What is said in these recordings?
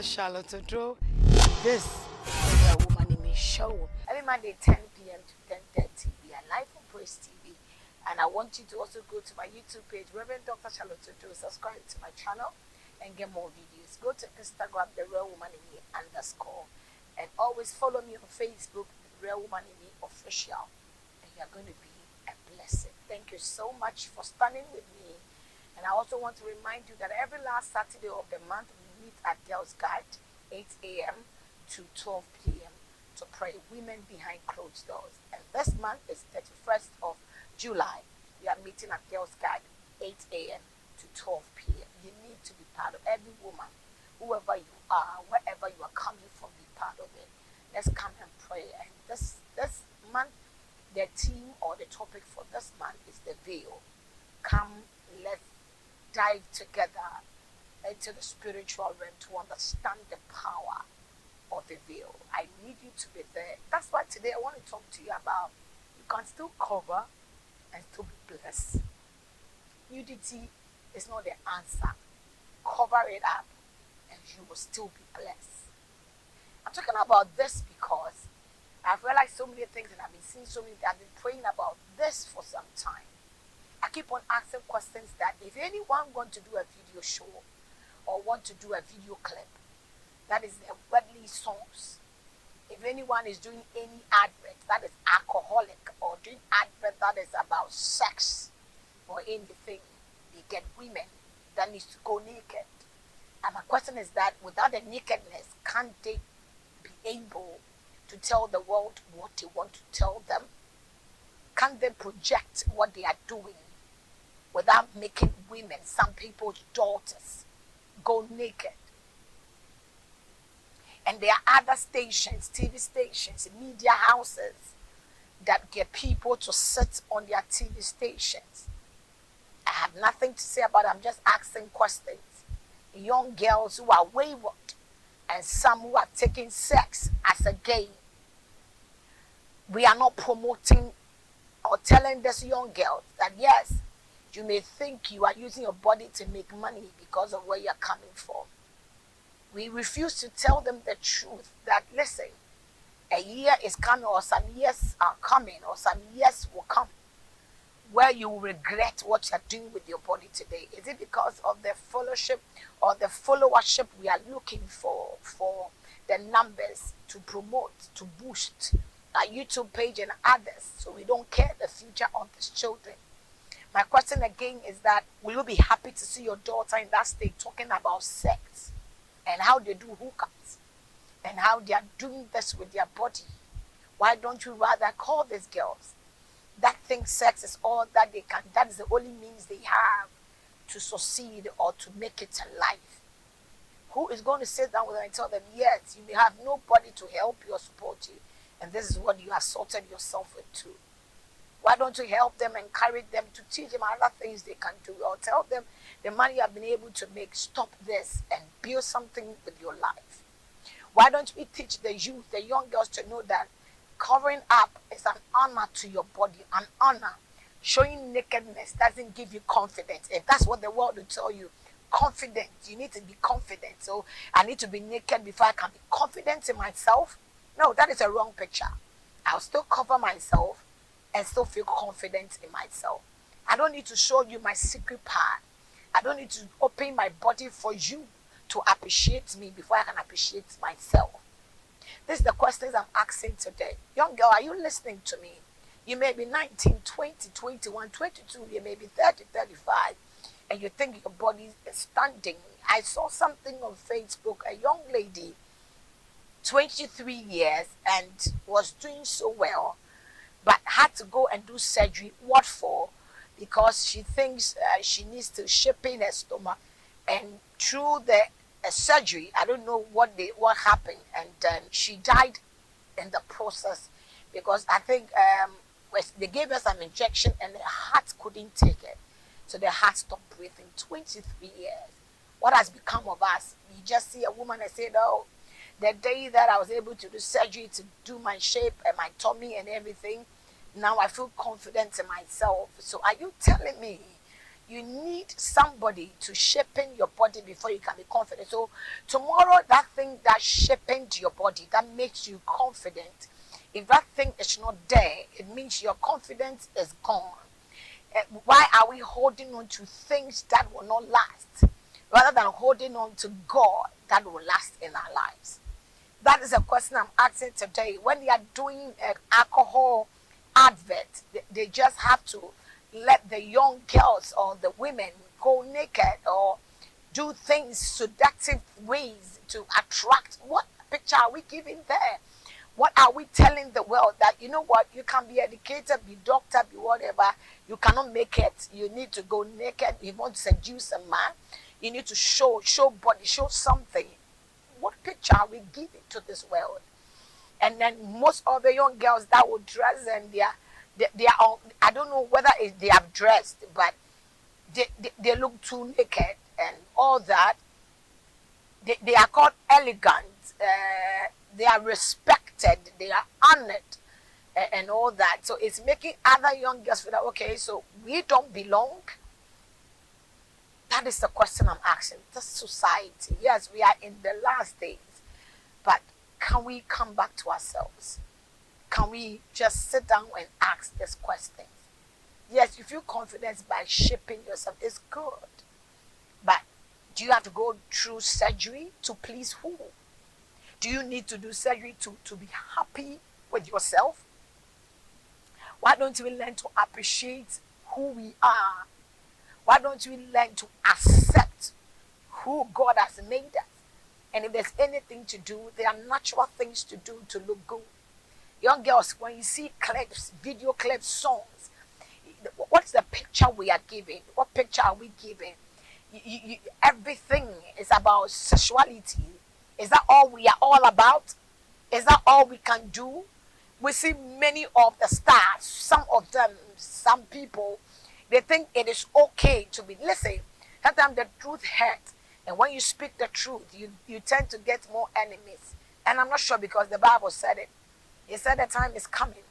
Charlotte Oduro. This is a Woman in Me show. Every Monday, 10 p.m. to 10:30. We are live on Praise TV. And I want you to also go to my YouTube page, Reverend Dr. Charlotte Oduro. Subscribe to my channel and get more videos. Go to Instagram, The Real Woman in Me _ and always follow me on Facebook, The Real Woman in Me Official. And you are going to be a blessing. Thank you so much for standing with me. And I also want to remind you that every last Saturday of the month, we meet at Girls Guide, 8 a.m. to 12 p.m. to pray women behind closed doors. And this month is 31st of July. We are meeting at Girls Guide, 8 a.m. to 12 p.m. You need to be part of every woman, whoever you are, wherever you are coming from, be part of it. Let's come and pray. And this month, the theme or the topic for this month is the veil. Come, let's dive together into the spiritual realm to understand the power of the veil. I need you to be there. That's why today I want to talk to you about you can still cover and still be blessed. Nudity is not the answer. Cover it up and you will still be blessed. I'm talking about this because I've realized so many things and I've been seeing so many. I've been praying about this for some time. I keep on asking questions that if anyone want to do a video show or want to do a video clip that is a worldly songs, if anyone is doing any advert that is alcoholic or doing advert that is about sex or anything, they get women that needs to go naked. And my question is that without the nakedness, can't they be able to tell the world what they want to tell them? Can't they project what they are doing without making women, some people's daughters, go naked? And there are other stations, TV stations, media houses that get people to sit on their TV stations. I have nothing to say about it. I'm just asking questions. Young girls who are wayward and some who are taking sex as a game. We are not promoting or telling these young girls that yes, you may think you are using your body to make money because of where you're coming from. We refuse to tell them the truth that, listen, a year is coming or some years are coming or some years will come where you will regret what you're doing with your body today. Is it because of the fellowship or the followership we are looking for the numbers to promote, to boost our YouTube page and others so we don't care the future of these children? My question again is that will you be happy to see your daughter in that state talking about sex and how they do hookups and how they are doing this with their body? Why don't you rather call these girls that think sex is all that they can, that is the only means they have to succeed or to make it in life? Who is going to sit down with them and tell them, yes, you may have nobody to help you or support you, and this is what you assaulted yourself into? Why don't you help them, encourage them, to teach them other things they can do, or tell them the money you have been able to make, stop this and build something with your life? Why don't we teach the youth, the young girls, to know that covering up is an honor to your body, an honor. Showing nakedness doesn't give you confidence. If that's what the world will tell you, confident, you need to be confident. So I need to be naked before I can be confident in myself. No, that is a wrong picture. I'll still cover myself and still feel confident in myself. I don't need to show you my secret part. I don't need to open my body for you to appreciate me before I can appreciate myself. This is the questions I'm asking today. Young girl, are you listening to me? You may be 19, 20, 21, 22, you may be 30, 35, and you think your body is standing. I saw something on Facebook, a young lady, 23 years, and was doing so well, but had to go and do surgery. What for? Because she thinks she needs to shape in her stomach, and through the surgery, I don't know what happened, and she died in the process because I think they gave her some injection and the heart couldn't take it, so the heart stopped breathing. 23 years. What has become of us? You just see a woman and say, "Oh, the day that I was able to do surgery to do my shape and my tummy and everything, now I feel confident in myself." So are you telling me You need somebody to shape in your body before you can be confident. So tomorrow, that thing that shaped your body, that makes you confident, if that thing is not there, it means your confidence is gone. Why are we holding on to things that will not last rather than holding on to God that will last in our lives? That is a question I'm asking today. When they are doing an alcohol advert, they just have to let the young girls or the women go naked or do things seductive ways to attract. What picture are we giving there? What are we telling the world? That, you know what, you can be educated, be doctor, be whatever, you cannot make it. You need to go naked. You want to seduce a man, you need to show body, show something. What picture are we giving to this world? And then most of the young girls that will dress, and they are all, I don't know whether they have dressed, but they look too naked and all that. They are called elegant. They are respected. They are honored, and all that. So it's making other young girls feel that, okay, so we don't belong. That is the question I'm asking. This society, yes, we are in the last days, but can we come back to ourselves? Can we just sit down and ask these questions? Yes, you feel confidence by shaping yourself. It's good. But do you have to go through surgery to please who? Do you need to do surgery to be happy with yourself? Why don't we learn to appreciate who we are? Why don't we learn to accept who God has made us? And if there's anything to do, there are natural things to do to look good. Young girls, when you see clips, video clips, songs, what's the picture we are giving? What picture are we giving? Everything is about sexuality. Is that all we are all about? Is that all we can do? We see many of the stars, some of them, some people, they think it is okay to be. Listen, sometimes the truth hurts. And when you speak the truth, you tend to get more enemies. And I'm not sure, because the Bible said it. It said the time is coming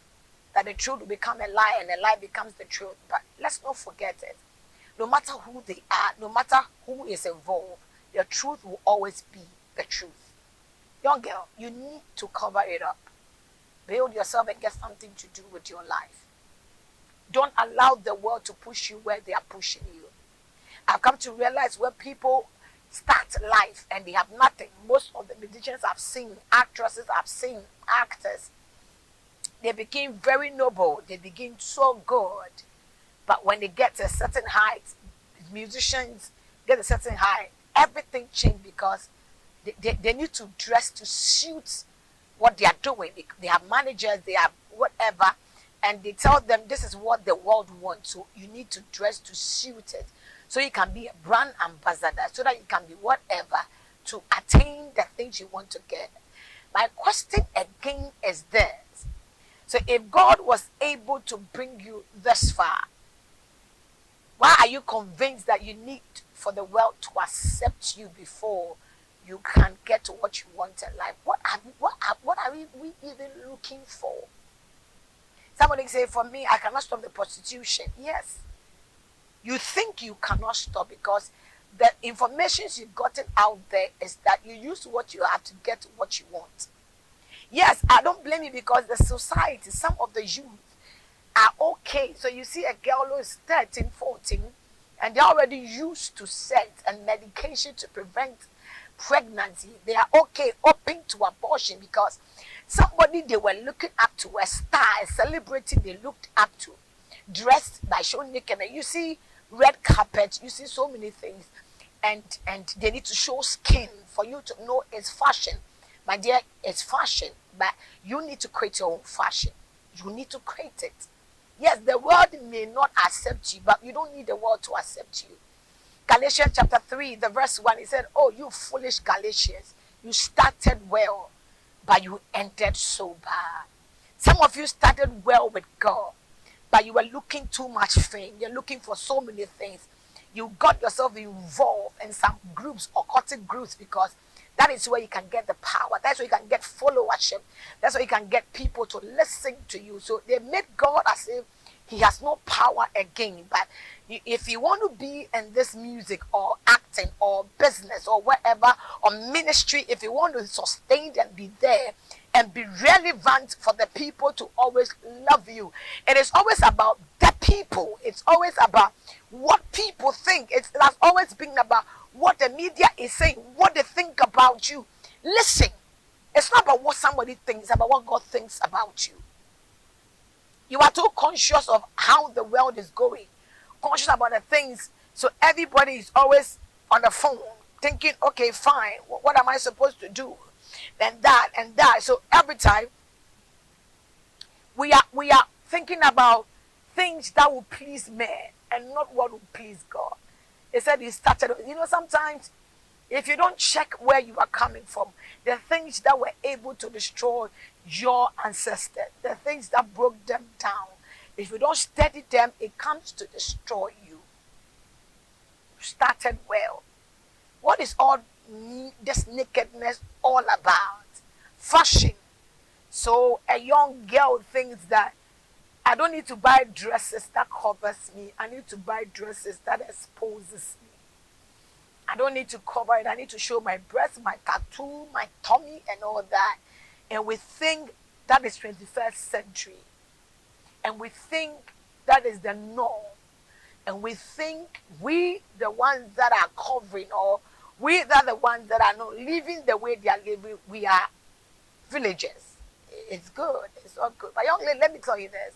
that the truth will become a lie and a lie becomes the truth. But let's not forget it. No matter who they are, no matter who is involved, the truth will always be the truth. Young girl, you need to cover it up. Build yourself and get something to do with your life. Don't allow the world to push you where they are pushing you. I've come to realize when people start life and they have nothing, most of the musicians I've seen, actresses I've seen, actors, they begin very noble, they begin so good. But when they get to a certain height, musicians get a certain height, everything changed, because they need to dress to suit what they are doing. They have managers, they have whatever, and they tell them this is what the world wants. So you need to dress to suit it. So you can be a brand ambassador, so that you can be whatever to attain the things you want to get. My question again is this. So if God was able to bring you this far, why are you convinced that you need for the world to accept you before you can get to what you want in life? What are we even looking for? Somebody say, for me, I cannot stop the prostitution. Yes. You think you cannot stop because the information you've gotten out there is that you use what you have to get what you want. Yes, I don't blame you, because the society, some of the youth are okay. So you see a girl who is 13, 14, and they're already used to sex and medication to prevent pregnancy. They are okay, open to abortion, because somebody they were looking up to, a star, a celebrity they looked up to, dressed by showing naked. And you see red carpet, you see so many things, and they need to show skin for you to know it's fashion. My dear, it's fashion, but you need to create your own fashion. You need to create it. Yes, the world may not accept you, but you don't need the world to accept you. Galatians chapter 3, the verse 1, he said, oh, you foolish Galatians, you started well, but you ended so bad. Some of you started well with God, but you were looking too much fame. You're looking for so many things. You got yourself involved in some groups, occultic groups, because that is where you can get the power. That's where you can get followership. That's where you can get people to listen to you. So they made God as if he has no power again. But if you want to be in this music or acting or business or whatever, or ministry, if you want to sustain and be there and be relevant for the people to always love you, it is always about the people. It's always about what people think. It has always been about what the media is saying, what they think about you. Listen, it's not about what somebody thinks, it's about what God thinks about you. You are too conscious of how the world is going, conscious about the things. So everybody is always on the phone thinking, okay, fine, what am I supposed to do? And that and that. So every time we are thinking about things that will please men and not what will please God. He said he started, sometimes if you don't check where you are coming from, the things that were able to destroy your ancestors, the things that broke them down, if you don't study them, it comes to destroy you. Started well. What is all this nakedness all about? Fashion. So a young girl thinks that I don't need to buy dresses that covers me. I need to buy dresses that exposes me. I don't need to cover it. I need to show my breast, my tattoo, my tummy, and all that. And we think that is 21st century. And we think that is the norm. And we think we, the ones that are covering, or we that are the ones that are not living the way they are living, we are villagers. It's good. It's all good. But young lady, let me tell you this.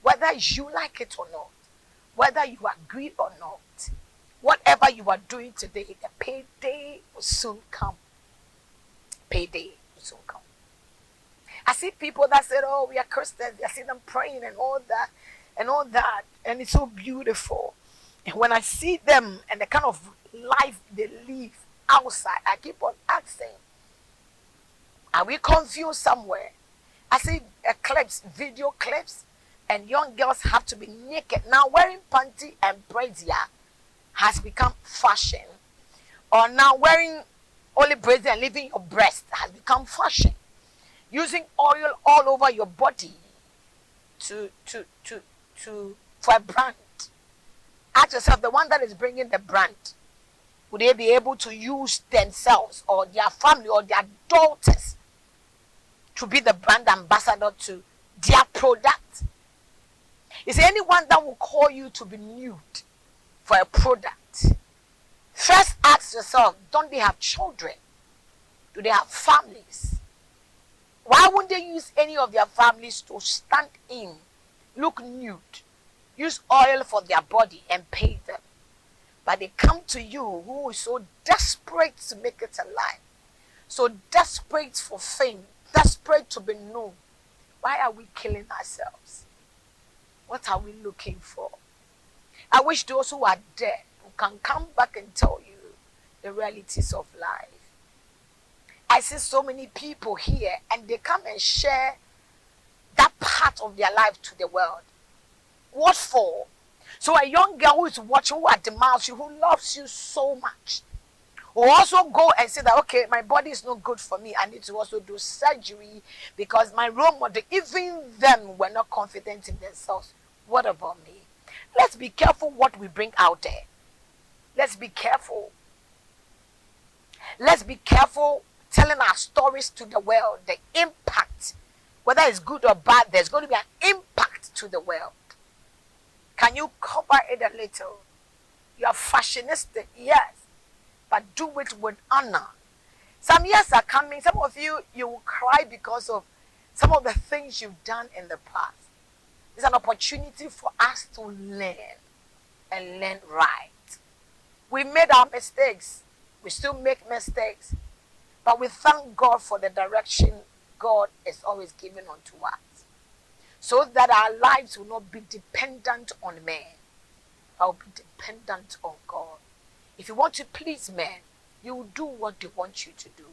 Whether you like it or not, whether you agree or not, whatever you are doing today, the payday will soon come. Payday will soon come. I see people that said, oh, we are Christians. I see them praying and all that, and it's so beautiful. And when I see them and the kind of life they live outside, I keep on asking, are we confused somewhere? I see clips, video clips, and young girls have to be naked. Now wearing panty and brazier has become fashion. Or now wearing only brazier and leaving your breast has become fashion. Using oil all over your body for a brand. Ask yourself, the one that is bringing the brand, would they be able to use themselves or their family or their daughters to be the brand ambassador to their product? Is there anyone that will call you to be nude for a product? First ask yourself, don't they have children? Do they have families? Why wouldn't they use any of their families to stand in, look nude, use oil for their body and pay them? But they come to you who is so desperate to make it alive, so desperate for fame, desperate to be known. Why are we killing ourselves? What are we looking for? I wish those who are dead who can come back and tell you the realities of life. I see so many people here and they come and share that part of their life to the world. What for? So a young girl who is watching, who admires you, who loves you so much, will also go and say that, okay, my body is not good for me. I need to also do surgery because my role model, even them, were not confident in themselves. What about me? Let's be careful what we bring out there. Let's be careful. Let's be careful telling our stories to the world. The impact, whether it's good or bad, there's going to be an impact to the world. Can you cover it a little? You are fashionistic, yes, but do it with honor. Some years are coming. Some of you will cry because of some of the things you've done in the past. It's an opportunity for us to learn and learn right. We made our mistakes. We still make mistakes. But we thank God for the direction God is always giving unto us. So that our lives will not be dependent on men. But will be dependent on God. If you want to please men, you will do what they want you to do.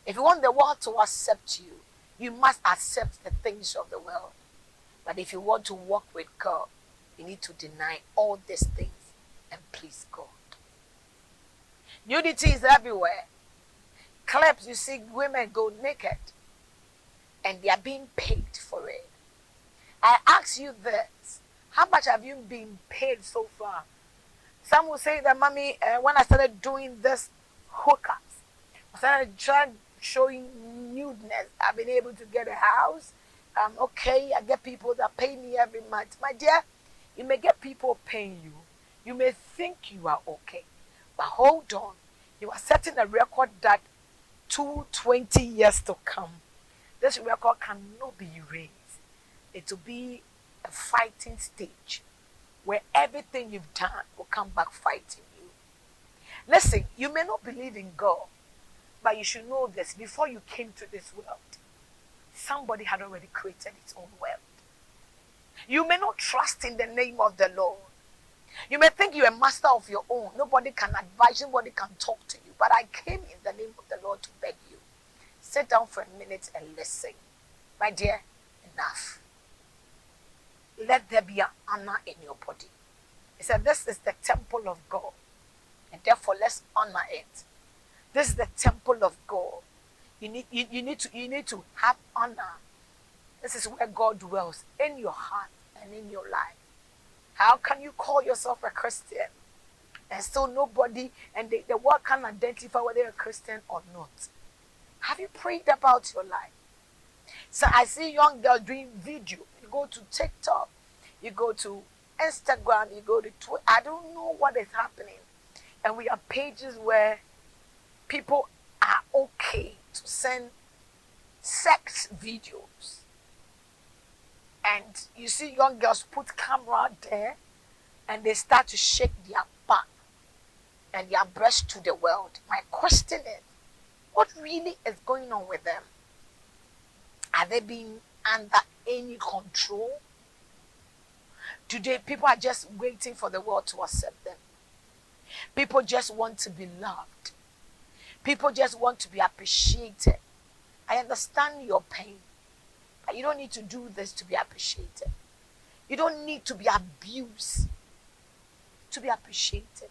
If you want the world to accept you, you must accept the things of the world. But if you want to walk with God, you need to deny all these things and please God. Nudity is everywhere. Clubs, you see women go naked and they are being paid for it. I ask you this, How much have you been paid so far? Some will say that, mommy, when I started doing this hookups, I started trying showing nudeness. I've been able to get a house. Okay, I get people that pay me every month. My dear, you may get people paying you. You may think you are okay. But hold on. You are setting a record that 220 years to come, this record cannot be erased. It will be a fighting stage where everything you've done will come back fighting you. Listen, you may not believe in God, but you should know this. Before you came to this world, somebody had already created its own world. You may not trust in the name of the Lord. You may think you're a master of your own. Nobody can advise, nobody can talk to you. But I came in the name of the Lord to beg you. Sit down for a minute and listen. My dear, enough. Let there be an honor in your body. He said, this is the temple of God. And therefore, let's honor it. This is the temple of God. You need to have honor. This is where God dwells, in your heart and in your life. How can you call yourself a Christian and still nobody, and the world can identify whether you're a Christian or not? Have you prayed about your life? So I see young girls doing video. You go to TikTok, you go to Instagram, you go to Twitter. I don't know what is happening. And we have pages where people are okay to send sex videos. And you see young girls put camera there and they start to shake their butt and their breast to the world. My question is, what really is going on with them? Are they being under any control? Today, people are just waiting for the world to accept them. People just want to be loved. People just want to be appreciated. I understand your pain. But you don't need to do this to be appreciated. You don't need to be abused to be appreciated.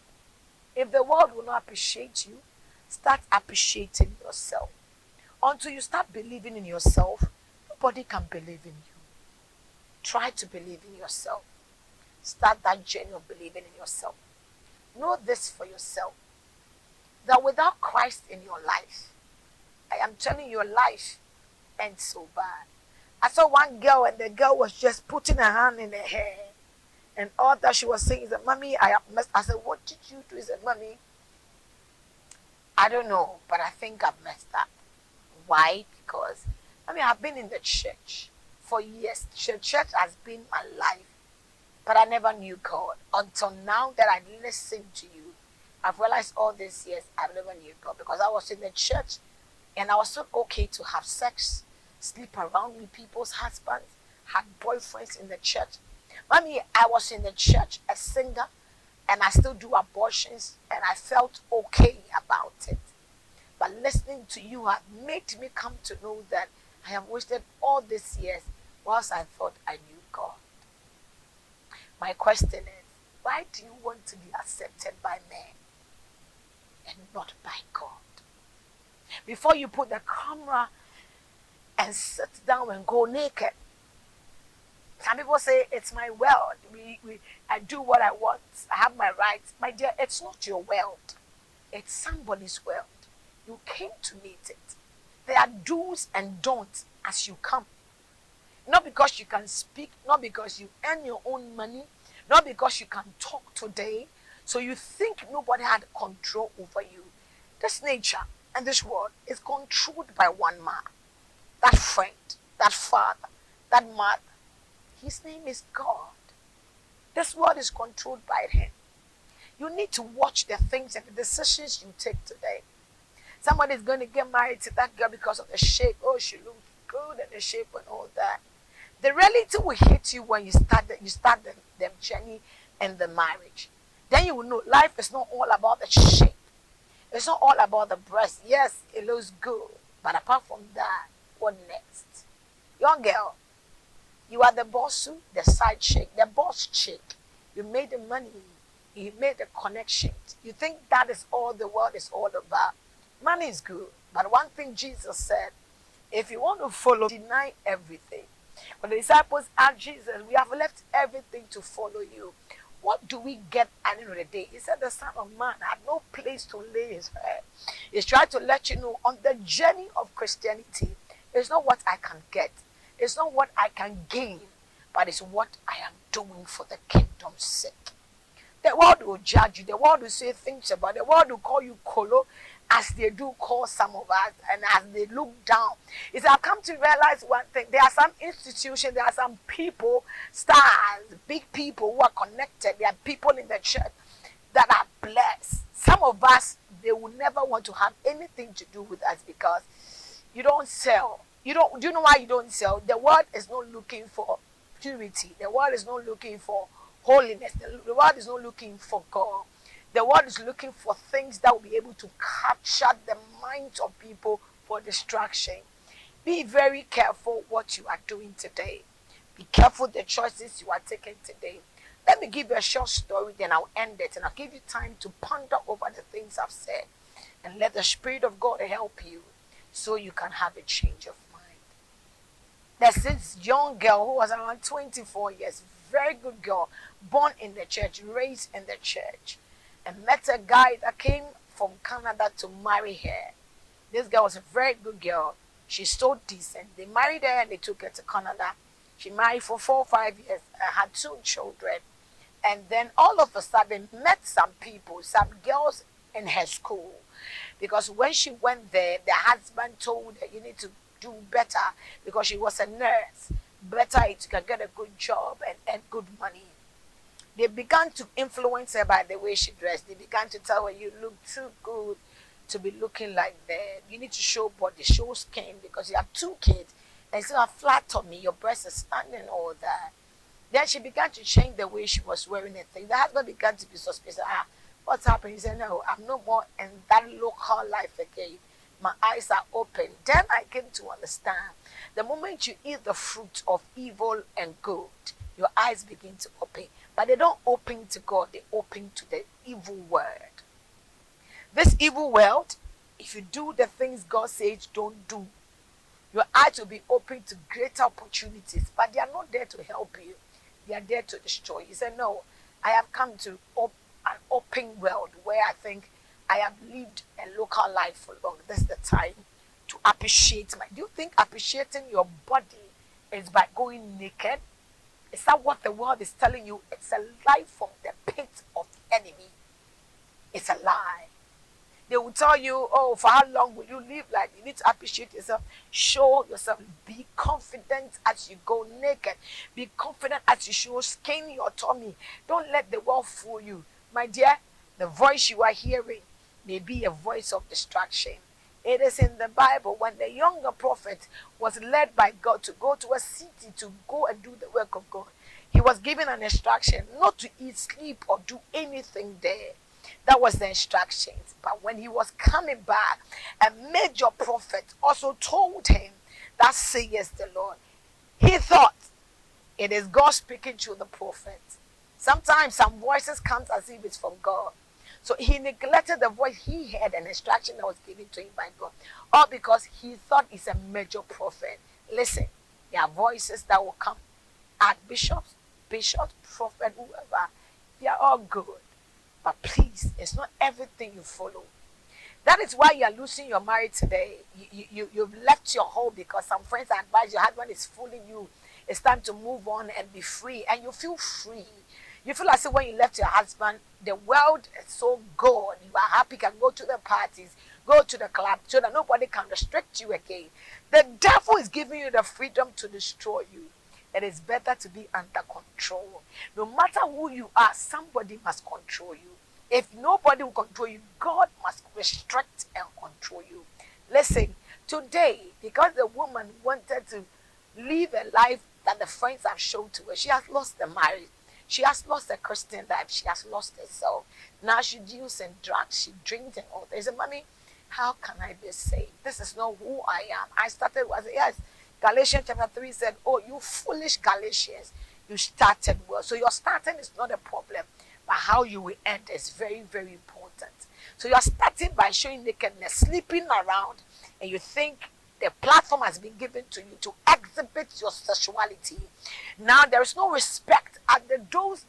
If the world will not appreciate you, start appreciating yourself. Until you start believing in yourself, nobody can believe in you. Try to believe in yourself. Start that journey of believing in yourself. Know this for yourself, that without Christ in your life, I am telling you, your life ends so bad. I saw one girl and the girl was just putting her hand in her hair. And all that she was saying is that, mommy, I have messed. I said, what did you do? He said, mommy, I don't know, but I think I've messed up. Why? Because, I've been in the church for years. Church has been my life. But I never knew God. Until now that I listened to you, I've realized all these years I've never knew God. Because I was in the church and I was so okay to have sex, sleep around with people's husbands, had boyfriends in the church. Mommy, I was in the church, a singer, and I still do abortions, and I felt okay about it. But listening to you have made me come to know that I have wasted all these years whilst I thought I knew God. My question is, why do you want to be accepted by men and not by God? Before you put the camera and sit down and go naked. Some people say, it's my world. I do what I want. I have my rights. My dear, it's not your world. It's somebody's world. You came to meet it. There are do's and don'ts as you come. Not because you can speak, not because you earn your own money, not because you can talk today, so you think nobody had control over you. This nature and this world is controlled by one man. That friend, that father, that mother. His name is God. This world is controlled by him. You need to watch the things and the decisions you take today. Somebody is going to get married to that girl because of the shape. Oh, she looks good and the shape and all that. The reality will hit you when you start the journey and the marriage. Then you will know life is not all about the shape. It's not all about the breast. Yes, it looks good. But apart from that, what next? Young girl, you are the boss, the side chick, the boss chick. You made the money. You made the connections. You think that is all the world is all about. Money is good. But one thing Jesus said, if you want to follow, deny everything. But the disciples asked Jesus, we have left everything to follow you. What do we get at the end of the day? He said the Son of Man had no place to lay his head. He's trying to let you know on the journey of Christianity, it's not what I can get. It's not what I can gain, but it's what I am doing for the kingdom's sake. The world will judge you. The world will say things about you. The world will call you kolo, as they do call some of us, and as they look down. Is I've come to realize one thing. There are some institutions, there are some people, stars, big people who are connected. There are people in the church that are blessed. Some of us, they will never want to have anything to do with us because you don't sell. Do you know why you don't sell? The world is not looking for purity. The world is not looking for holiness. The world is not looking for God. The world is looking for things that will be able to capture the minds of people for distraction. Be very careful what you are doing today. Be careful the choices you are taking today. Let me give you a short story, then I'll end it, and I'll give you time to ponder over the things I've said, and let the Spirit of God help you so you can have a change of mind. There's this young girl who was around 24 years, very good girl, born in the church, raised in the church, and met a guy that came from Canada to marry her. This girl was a very good girl. She's so decent. They married her and they took her to Canada. She married for 4 or 5 years, had 2 children, and then all of a sudden met some people, some girls in her school. Because when she went there, the husband told her, you need to do better, because she was a nurse. Better it can get a good job and earn good money. They began to influence her by the way she dressed. They began to tell her, you look too good to be looking like that. You need to show body, show skin, because you have 2 kids. And so flat tummy, your breast is standing, all that. Then she began to change the way she was wearing a thing. The husband began to be suspicious. What's happening? He said, no, I'm no more in that local life again. My eyes are open. Then I came to understand. The moment you eat the fruit of evil and good, your eyes begin to open. But they don't open to God, they open to the evil world. This evil world, if you do the things God says don't do, your eyes will be open to greater opportunities, but they are not there to help you. They are there to destroy you. He said, no, I have come to an open world where I think I have lived a local life for long. This is the time to appreciate do you think appreciating your body is by going naked? Is that what the world is telling you? It's a lie from the pit of the enemy. It's a lie. They will tell you, oh, for how long will you live like? You need to appreciate yourself. Show yourself. Be confident as you go naked. Be confident as you show skin your tummy. Don't let the world fool you. My dear, the voice you are hearing may be a voice of distraction. It is in the Bible when the younger prophet was led by God to go to a city to go and do the work of God. He was given an instruction not to eat, sleep, or do anything there. That was the instructions. But when he was coming back, a major prophet also told him, that says the Lord. He thought it is God speaking to the prophet. Sometimes some voices come as if it's from God. So he neglected the voice he heard, an instruction that was given to him by God. All because he thought he's a major prophet. Listen, there are voices that will come. Archbishops, bishops, prophet, whoever. They are all good. But please, it's not everything you follow. That is why you are losing your marriage today. You've left your home because some friends advise your husband is fooling you. It's time to move on and be free. And you feel free. You feel as if when you left your husband, the world is so good. You are happy, can go to the parties, go to the club, so that nobody can restrict you again. The devil is giving you the freedom to destroy you. It is better to be under control. No matter who you are, somebody must control you. If nobody will control you, God must restrict and control you. Listen, today, because the woman wanted to live a life that the friends have shown to her, she has lost the marriage. She has lost the Christian life. She has lost herself. Now she deals in drugs. She drinks and all. There's a mommy, how can I be saved? This is not who I am. I started with, yes, Galatians chapter 3 said, oh, you foolish Galatians, you started well. So your starting is not a problem, but how you will end is very, very important. So you're starting by showing nakedness, sleeping around, and you think The platform has been given to you to exhibit your sexuality. Now there is no respect at those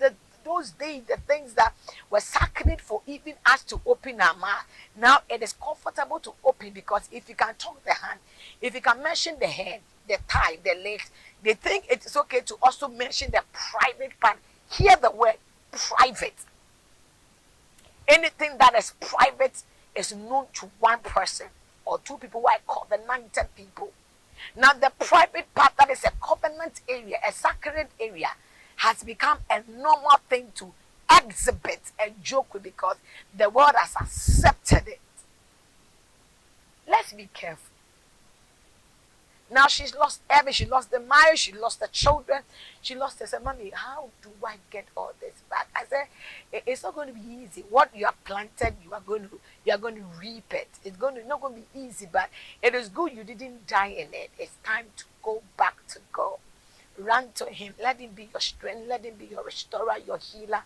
days, the things that were sacred for even us to open our mouth. Now it is comfortable to open, because if you can talk the hand, if you can mention the head, the thigh, the legs, they think it is okay to also mention the private part. Hear the word private. Anything that is private is known to one person or two people, who I call the 90 people. Now the private part, that is a covenant area, a sacred area, has become a normal thing to exhibit and joke with, because the world has accepted it. Let's be careful. Now she's lost everything. She lost the marriage, she lost the children, she lost her. I said, Mommy, how do I get all this back? I said, it's not going to be easy. What you have planted, you are going to reap it. It's not going to be easy, but it is good you didn't die in it. It's time to go back to God. Run to him. Let him be your strength. Let him be your restorer, your healer.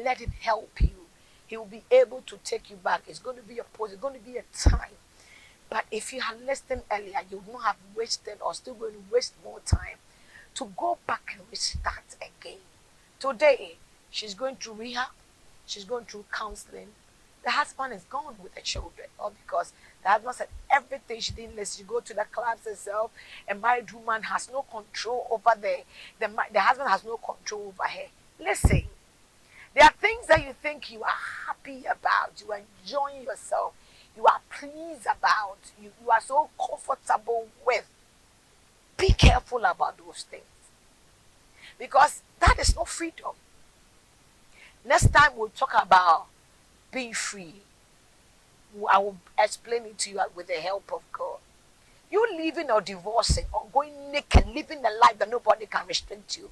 Let him help you. He will be able to take you back. It's going to be a pause. It's going to be a time. But if you had listened earlier, you would not have wasted, or still going to waste more time to go back and restart again. Today, she's going through rehab. She's going through counseling. The husband is gone with the children, all because the husband said everything. She didn't listen. She go to the clubs herself. A married woman has no control over the husband has no control over her. Listen, there are things that you think you are happy about, you are enjoying yourself, you are pleased about, you are so comfortable with. Be careful about those things, because that is not freedom. Next time we'll talk about being free. I will explain it to you with the help of God. You living or divorcing or going naked, living a life that nobody can restrict you,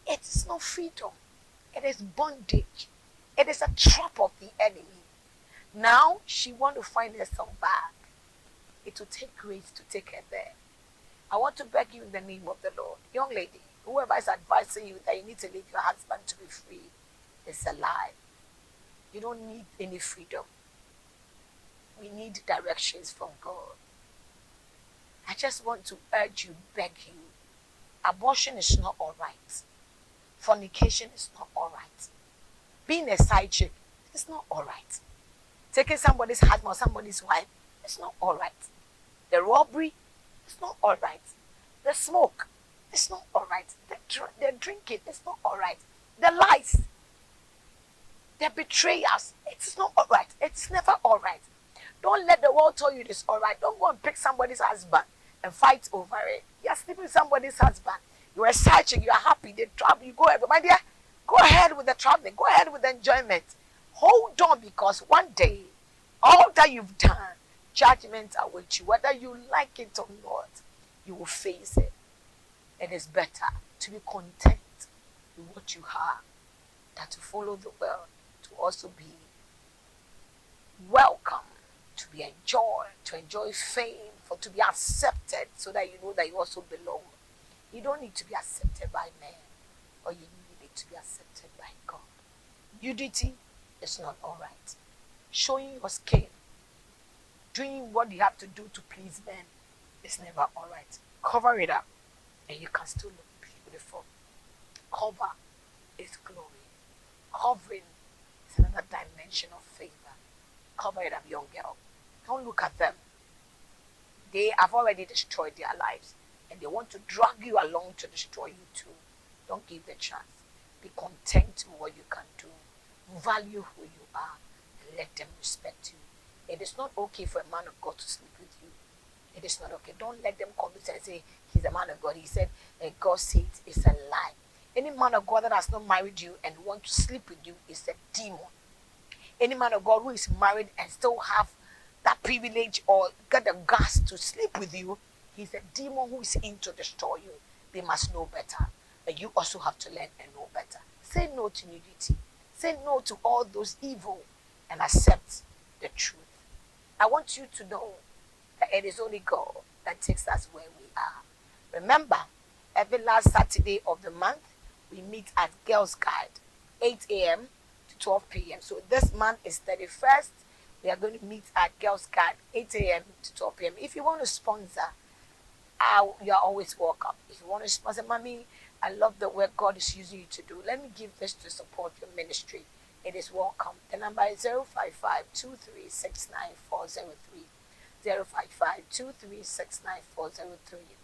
it is not freedom. It is bondage. It is a trap of the enemy. Now she want to find herself back. It will take grace to take her there. I want to beg you in the name of the Lord, young lady, whoever is advising you that you need to leave your husband to be free, it's a lie. You don't need any freedom. We need directions from God. I just want to urge you, beg you. Abortion is not all right. Fornication is not all right. Being a side chick is not all right. Taking somebody's husband or somebody's wife, it's not all right. The robbery, it's not all right. The smoke, it's not all right. The drinking, it's not all right. The lies, the betrayers, it's not all right. It's never all right. Don't let the world tell you it's all right. Don't go and pick somebody's husband and fight over it. You're sleeping with somebody's husband. You're a side chick, you're happy, they travel, you go everywhere. My dear, go ahead with the traveling, go ahead with the enjoyment. Hold on, because one day, all that you've done, judgment awaits you. Whether you like it or not, you will face it. It is better to be content with what you have than to follow the world, to also be welcome, to be enjoyed, to enjoy fame, for to be accepted, so that you know that you also belong. You don't need to be accepted by men, or you need it to be accepted by God. Nudity is not all right. Showing your skin, doing what you have to do to please men, is never all right. Cover it up, and you can still look beautiful. Cover is glory. Covering is another dimension of favor. Cover it up, young girl. Don't look at them. They have already destroyed their lives, and they want to drag you along to destroy you too. Don't give the chance. Be content with what you can do. Value who you are, and let them respect you. It is not okay for a man of God to sleep with you. It is not okay. Don't let them come and say he's a man of God. He said, God said it's a lie. Any man of God that has not married you and want to sleep with you is a demon. Any man of God who is married and still have that privilege or get the guts to sleep with you, he's a demon who is in to destroy you. They must know better. And you also have to learn and know better. Say no to nudity. Say no to all those evil and accept the truth. I want you to know that it is only God that takes us where we are. Remember, every last Saturday of the month, we meet at Girls Guide, 8 a.m. to 12 p.m. So this month is 31st. We are going to meet at Girls Guide, 8 a.m. to 12 p.m. If you want to sponsor, you are always welcome. If you want to sponsor, mommy, I love the work God is using you to do. Let me give this to support your ministry. It is welcome. The number is 055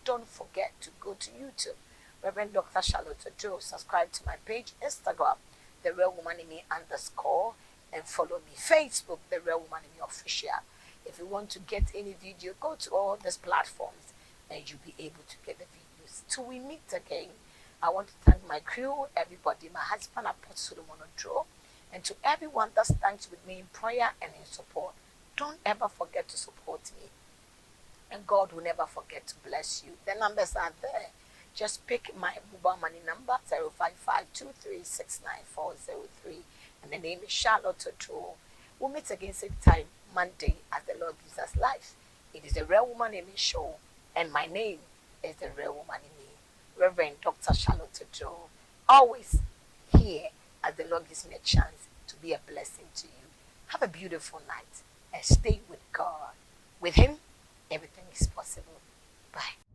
Don't forget to go to YouTube. Reverend Dr. Charlotte Joe. Subscribe to my page, Instagram, The Real Woman in Me _ and follow me. Facebook, The Real Woman in Me Official. If you want to get any video, go to all these platforms and you'll be able to get the videos. Till we meet again, I want to thank my crew, everybody, my husband, Apostle Solomon Odro, and to everyone that stands with me in prayer and in support. Don't ever forget to support me. And God will never forget to bless you. The numbers are there. Just pick my mobile money number, 055 and the name is Charlotte Odro. We'll meet again same time, Monday, as the Lord gives us life. It is the Real Woman in Me show, and my name is the Real Woman in Me, Reverend Dr. Charlotte Odro. Always here as the Lord gives me a chance to be a blessing to you. Have a beautiful night and stay with God. With Him, everything is possible. Bye.